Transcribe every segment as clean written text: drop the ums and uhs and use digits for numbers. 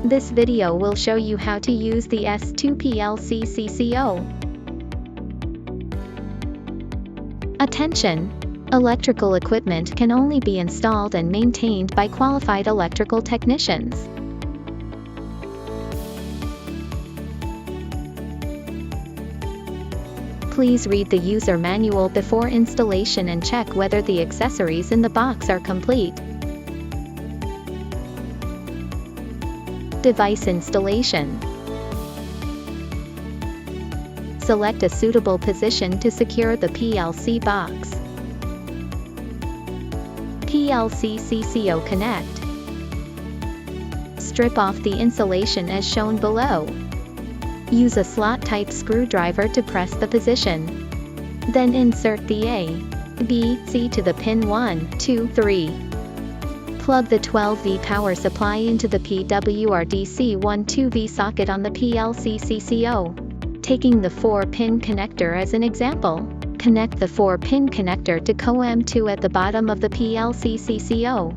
This video will show you how to use the S2-PLC-CCO. Attention! Electrical equipment can only be installed and maintained by qualified electrical technicians. Please read the user manual before installation and check whether the accessories in the box are complete. Device installation. Select a suitable position to secure the PLC box. PLC-CCO connect. Strip off the insulation as shown below. Use a slot-type screwdriver to press the position. Then insert the A, B, C to the pin 1, 2, 3. Plug the 12V power supply into the PWR-DC12V socket on the PLC-CCO. Taking the 4-pin connector as an example, connect the 4-pin connector to COM2 at the bottom of the PLC-CCO.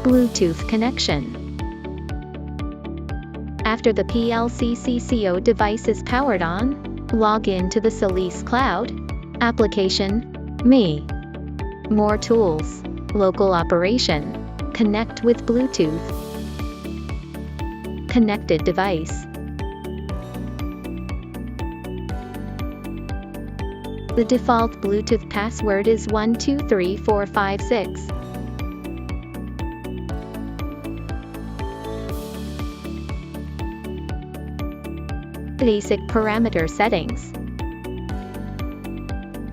Bluetooth connection. After the PLC-CCO device is powered on, log in to the Solis Cloud, Application, Me, More Tools, Local Operation, Connect with Bluetooth. Connected device. The default Bluetooth password is 123456. Basic parameter settings.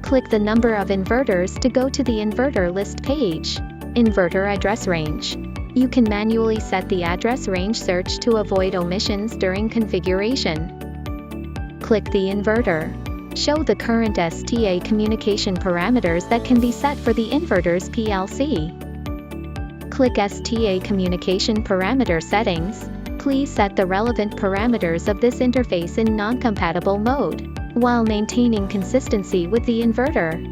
Click the number of inverters to go to the inverter list page. Inverter address range. You can manually set the address range search to avoid omissions during configuration. Click the inverter. Show the current STA communication parameters that can be set for the inverter's PLC. Click STA communication parameter settings. Please set the relevant parameters of this interface in non-compatible mode, while maintaining consistency with the inverter.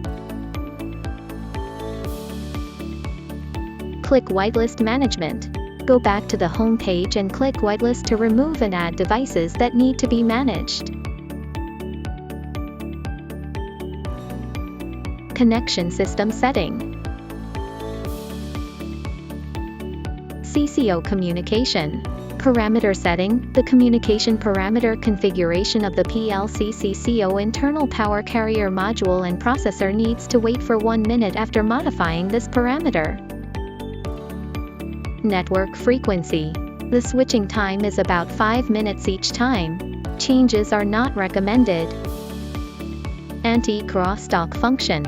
Click Whitelist Management. Go back to the home page and click Whitelist to remove and add devices that need to be managed. Connection system setting. CCO communication. Parameter setting. The communication parameter configuration of the PLC-CCO internal power carrier module and processor needs to wait for 1 minute after modifying this parameter. Network frequency. The switching time is about 5 minutes each time. Changes are not recommended. Anti-crosstalk function.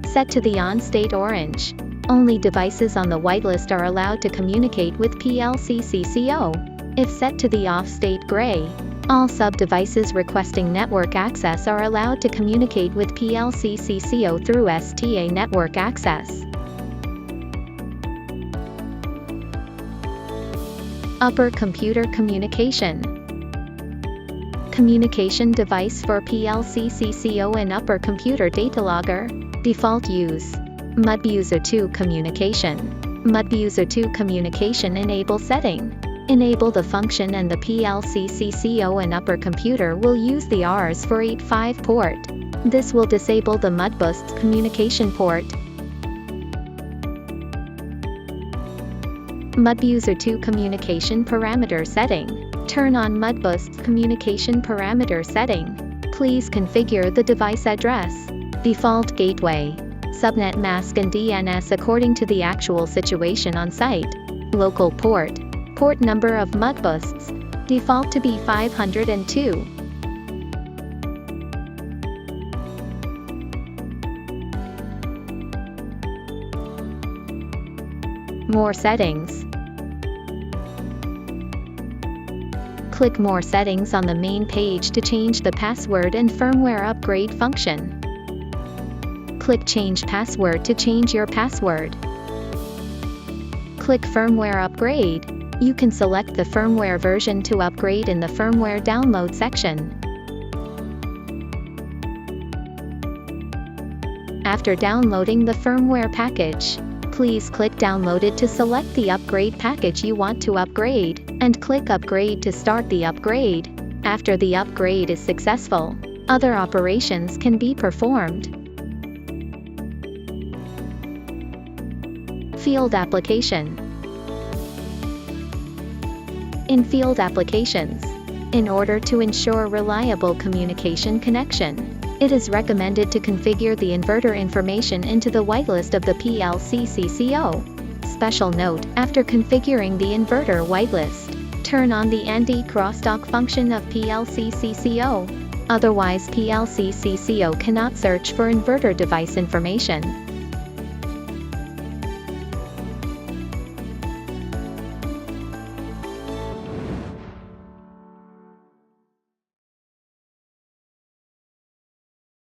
Set to the on state orange. Only devices on the whitelist are allowed to communicate with PLC-CCO. If set to the off state gray, all sub-devices requesting network access are allowed to communicate with PLC-CCO through STA network access. Upper computer communication. Communication device for PLC-CCO and upper computer data logger. Default use. MUDBuser2 communication. MUDBuser2 communication enable setting. Enable the function and the PLC-CCO and upper computer will use the RS485 port. This will disable the MUDBus communication port. MUDBuser2 communication parameter setting. Turn on MUDBus communication parameter setting. Please configure the device address, default gateway, subnet mask and DNS according to the actual situation on site. Local port. Port number of MUDBus. Default to be 502. More settings. Click More settings on the main page to change the password and firmware upgrade function. Click Change Password to change your password. Click Firmware Upgrade. You can select the firmware version to upgrade in the Firmware Download section. After downloading the firmware package, Please click Downloaded to select the upgrade package you want to upgrade, and click Upgrade to start the upgrade. After the upgrade is successful, other operations can be performed. Field application. In field applications, in order to ensure reliable communication connection, it is recommended to configure the inverter information into the whitelist of the PLC-CCO. Special note, after configuring the inverter whitelist, turn on the anti-crosstalk function of PLC-CCO. Otherwise PLC-CCO cannot search for inverter device information.